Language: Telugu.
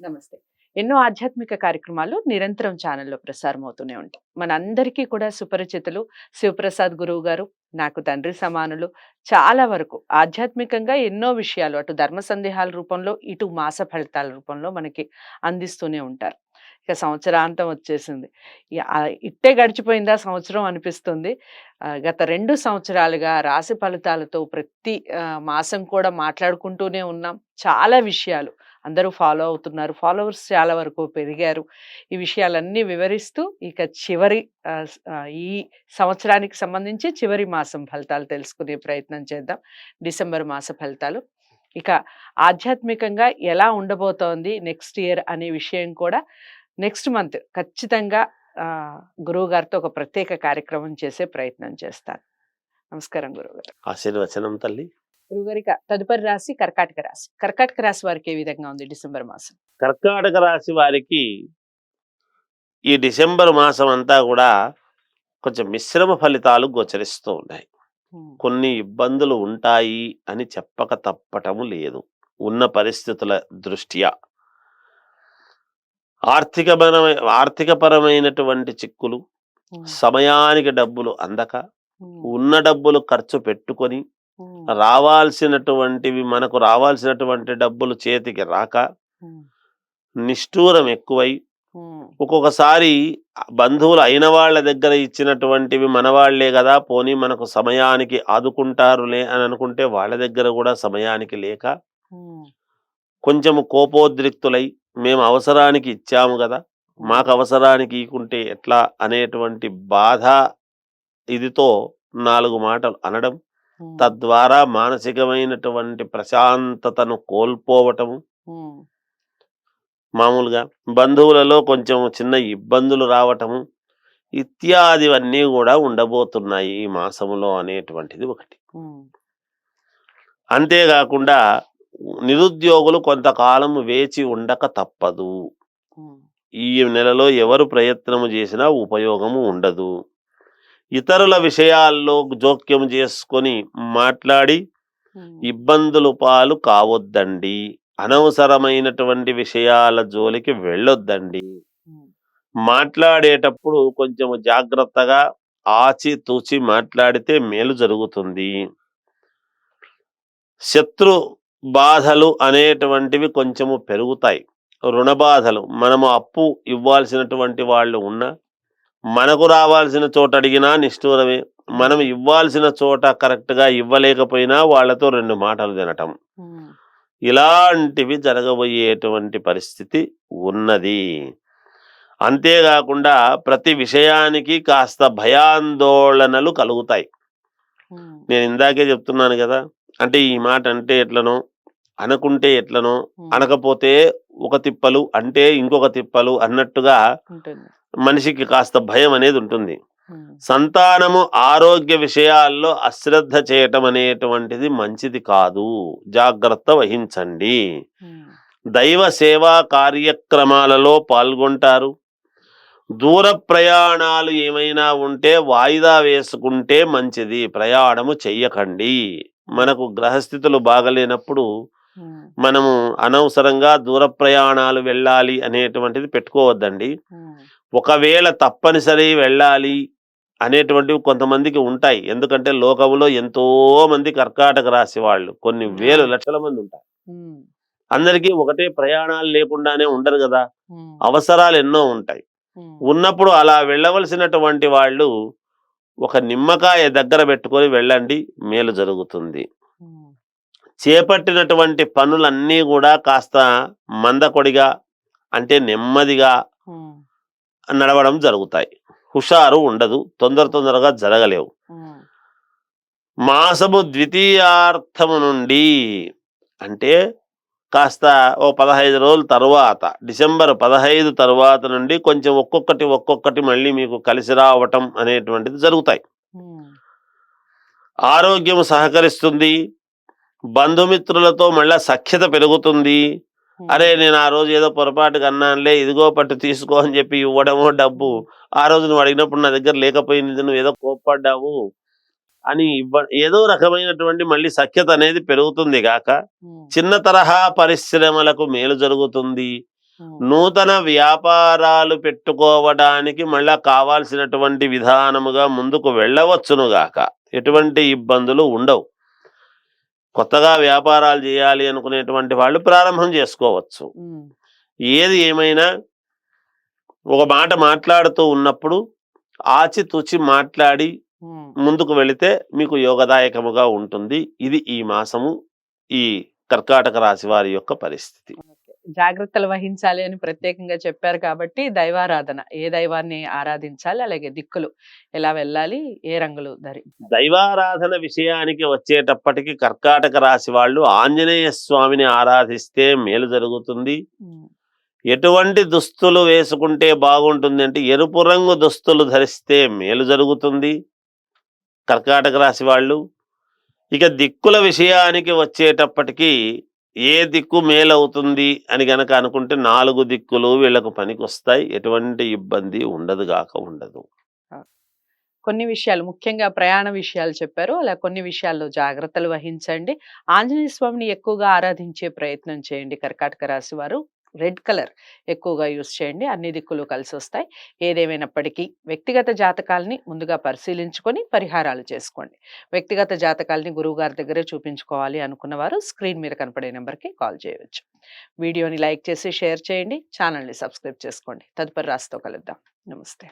నమస్తే. ఎన్నో ఆధ్యాత్మిక కార్యక్రమాలు నిరంతరం ఛానల్‌లో ప్రసారం అవుతూనే ఉంటాయి. మనందరికీ కూడా సుపరిచితులు శివప్రసాద్ గురువు గారు, నాకు తండ్రి సమానులు. చాలా వరకు ఆధ్యాత్మికంగా ఎన్నో విషయాలు అటు ధర్మ సందేహాల రూపంలో, ఇటు మాస ఫలితాల రూపంలో మనకి అందిస్తూనే ఉంటారు. ఇక సంవత్సరాంతం వచ్చేసింది. ఇట్టే గడిచిపోయిందా సంవత్సరం అనిపిస్తుంది. గత 2 సంవత్సరాలుగా రాశి ఫలితాలతో ప్రతి మాసం కూడా మాట్లాడుకుంటూనే ఉన్నాం. చాలా విషయాలు అందరూ ఫాలో అవుతున్నారు. ఫాలోవర్స్ చాలా వరకు పెరిగారు. ఈ విషయాలన్నీ వివరిస్తూ ఇక చివరి ఈ సంవత్సరానికి సంబంధించి చివరి మాసం ఫలితాలు తెలుసుకునే ప్రయత్నం చేద్దాం. డిసెంబర్ మాస ఫలితాలు. ఇక ఆధ్యాత్మికంగా ఎలా ఉండబోతోంది నెక్స్ట్ ఇయర్ అనే విషయం కూడా నెక్స్ట్ మంత్ ఖచ్చితంగా గురువుగారితో ఒక ప్రత్యేక కార్యక్రమం చేసే ప్రయత్నం చేస్తాను. నమస్కారం గురువుగారు. ఆశీర్వచనం తల్లి. గురువుగారిక తదుపరి రాశి కర్కాటక రాశి. కర్కాటక రాశి వారికి ఏ విధంగా ఉంది డిసెంబర్ మాసం? కర్కాటక రాశి వారికి ఈ డిసెంబర్ మాసం అంతా కూడా కొంచెం మిశ్రమ ఫలితాలు గోచరిస్తూ ఉన్నాయి. కొన్ని ఇబ్బందులు ఉంటాయి అని చెప్పక తప్పటము లేదు. ఉన్న పరిస్థితుల దృష్ట్యా ఆర్థికపరమైనటువంటి చిక్కులు, సమయానికి డబ్బులు అందక, ఉన్న డబ్బులు ఖర్చు పెట్టుకొని మనకు రావాల్సినటువంటి డబ్బులు చేతికి రాక నిష్ఠూరం ఎక్కువై, ఒక్కొక్కసారి బంధువులు అయిన వాళ్ళ దగ్గర ఇచ్చినటువంటివి మన వాళ్లే కదా, పోనీ మనకు సమయానికి ఆదుకుంటారులే అని అనుకుంటే వాళ్ళ దగ్గర కూడా సమయానికి లేక కొంచెము కోపోద్రిక్తులై, మేము అవసరానికి ఇచ్చాము కదా, మాకు అవసరానికి ఇకుంటే ఎట్లా అనేటువంటి బాధ ఇదితో 4 మాటలు అనడం, తద్వారా మానసికమైనటువంటి ప్రశాంతతను కోల్పోవటము, మామూలుగా బంధువులలో కొంచెం చిన్న ఇబ్బందులు రావటము ఇత్యాదివన్నీ కూడా ఉండబోతున్నాయి ఈ మాసములో అనేటువంటిది ఒకటి. అంతేకాకుండా నిరుద్యోగులు కొంతకాలం వేచి ఉండక తప్పదు. ఈ నెలలో ఎవరు ప్రయత్నము చేసినా ఉపయోగము ఉండదు. ఇతరుల విషయాల్లో జోక్యం చేసుకొని మాట్లాడి ఇబ్బందులు పాలు కావద్దండి. అనవసరమైనటువంటి విషయాల జోలికి వెళ్ళొద్దండి. మాట్లాడేటప్పుడు కొంచెము జాగ్రత్తగా ఆచితూచి మాట్లాడితే మేలు జరుగుతుంది. శత్రు బాధలు అనేటువంటివి కొంచెము పెరుగుతాయి. రుణ బాధలు, మనము అప్పు ఇవ్వాల్సినటువంటి వాళ్ళు ఉన్నా, మనకు రావాల్సిన చోట అడిగినా నిష్ఠూరమే, మనం ఇవ్వాల్సిన చోట కరెక్ట్గా ఇవ్వలేకపోయినా వాళ్ళతో 2 మాటలు తినటం, ఇలాంటివి జరగబోయేటువంటి పరిస్థితి ఉన్నది. అంతేకాకుండా ప్రతి విషయానికి కాస్త భయాందోళనలు కలుగుతాయి. నేను ఇందాకే చెప్తున్నాను కదా, అంటే ఈ మాట అంటే ఎట్లనో, అనుకుంటే ఎట్లనో, అనకపోతే ఒక తిప్పలు అంటే ఇంకొక తిప్పలు అన్నట్టుగా మనిషికి కాస్త భయం అనేది ఉంటుంది. సంతానము ఆరోగ్య విషయాల్లో అశ్రద్ధ చేయటం అనేటువంటిది మంచిది కాదు, జాగ్రత్త వహించండి. దైవ సేవా కార్యక్రమాలలో పాల్గొంటారు. దూర ప్రయాణాలు ఏమైనా ఉంటే వాయిదా వేసుకుంటే మంచిది, ప్రయాణము చెయ్యకండి. మనకు గ్రహస్థితులు బాగలేనప్పుడు మనము అనవసరంగా దూర ప్రయాణాలు వెళ్ళాలి అనేటువంటిది పెట్టుకోవద్దండి. ఒకవేళ తప్పనిసరి వెళ్ళాలి అనేటువంటివి కొంతమందికి ఉంటాయి. ఎందుకంటే లోకంలో ఎంతో మంది కర్కాటక రాశి వాళ్ళు, కొన్ని వేలు లక్షల మంది ఉంటారు. అందరికీ ఒకటే ప్రయాణాలు లేకుండానే ఉండరు కదా, అవసరాలు ఎన్నో ఉంటాయి. ఉన్నప్పుడు అలా వెళ్ళవలసినటువంటి వాళ్ళు ఒక నిమ్మకాయ దగ్గర పెట్టుకొని వెళ్ళండి, మేలు జరుగుతుంది. చేపట్టినటువంటి పనులన్నీ కూడా కాస్త మందకొడిగా అంటే నెమ్మదిగా నడవడం జరుగుతాయి. హుషారు ఉండదు, తొందరగా జరగలేవు. మాసము ద్వితీయార్థము నుండి అంటే కాస్త ఓ 15 రోజుల తర్వాత, డిసెంబర్ 15 తర్వాత నుండి కొంచెం ఒక్కొక్కటి మళ్ళీ మీకు కలిసి రావటం అనేటువంటిది జరుగుతాయి. ఆరోగ్యం సహకరిస్తుంది. బంధుమిత్రులతో మళ్ళా సఖ్యత పెరుగుతుంది. అరే నేను ఆ రోజు ఏదో పొరపాటుగా అన్నానులే, ఇదిగో పట్టు తీసుకో అని చెప్పి ఇవ్వడమో డబ్బు, ఆ రోజు నువ్వు అడిగినప్పుడు నా దగ్గర లేకపోయింది, నువ్వు ఏదో కోప్పడ్డావు అని ఏదో రకమైనటువంటి మళ్ళీ సఖ్యత అనేది పెరుగుతుంది గాక చిన్న తరహా పరిశ్రమలకు మేలు జరుగుతుంది. నూతన వ్యాపారాలు పెట్టుకోవడానికి మళ్ళా కావాల్సినటువంటి విధానముగా ముందుకు వెళ్ళవచ్చునుగాక. ఎటువంటి ఇబ్బందులు ఉండవు. కొత్తగా వ్యాపారాలు చేయాలి అనుకునేటువంటి వాళ్ళు ప్రారంభం చేసుకోవచ్చు. ఏది ఏమైనా ఒక మాట మాట్లాడుతూ ఉన్నప్పుడు ఆచితూచి మాట్లాడి ముందుకు వెళితే మీకు యోగదాయకముగా ఉంటుంది. ఇది ఈ మాసము ఈ కర్కాటక రాశి వారి యొక్క పరిస్థితి. జాగ్రత్తలు వహించాలి అని ప్రత్యేకంగా చెప్పారు కాబట్టి దైవారాధన, ఏ దైవాన్ని ఆరాధించాలి, అలాగే దిక్కులు ఎలా వెళ్ళాలి, ఏ రంగులు దైవారాధన విషయానికి వచ్చేటప్పటికి కర్కాటక రాశి వాళ్ళు ఆంజనేయ స్వామిని ఆరాధిస్తే మేలు జరుగుతుంది. ఎటువంటి దుస్తులు వేసుకుంటే బాగుంటుంది అంటే ఎరుపు రంగు దుస్తులు ధరిస్తే మేలు జరుగుతుంది కర్కాటక రాశి వాళ్ళు. ఇక దిక్కుల విషయానికి వచ్చేటప్పటికి ఏ దిక్కు మేలవుతుంది అని గనక అనుకుంటే 4 దిక్కులు వీళ్ళకు పనికొస్తాయి. ఎటువంటి ఇబ్బంది ఉండదు. కొన్ని విషయాలు ముఖ్యంగా ప్రయాణ విషయాలు చెప్పారు. అలా కొన్ని విషయాల్లో జాగ్రత్తలు వహించండి. ఆంజనేయ స్వామిని ఎక్కువగా ఆరాధించే ప్రయత్నం చేయండి. కర్కాటక రాశి వారు రెడ్ కలర్ ఎక్కువగా యూస్ చేయండి. అన్ని దిక్కులు కలిసి వస్తాయి. ఏదేమైనప్పటికీ వ్యక్తిగత జాతకాలని ముందుగా పరిశీలించుకొని పరిహారాలు చేసుకోండి. వ్యక్తిగత జాతకాలని గురువు గారి దగ్గరే చూపించుకోవాలి అనుకున్న వారు స్క్రీన్ మీద కనపడే నెంబర్కి కాల్ చేయవచ్చు. వీడియోని లైక్ చేసి షేర్ చేయండి. ఛానల్ని సబ్స్క్రైబ్ చేసుకోండి. తదుపరి రాశితో కలుద్దాం. నమస్తే.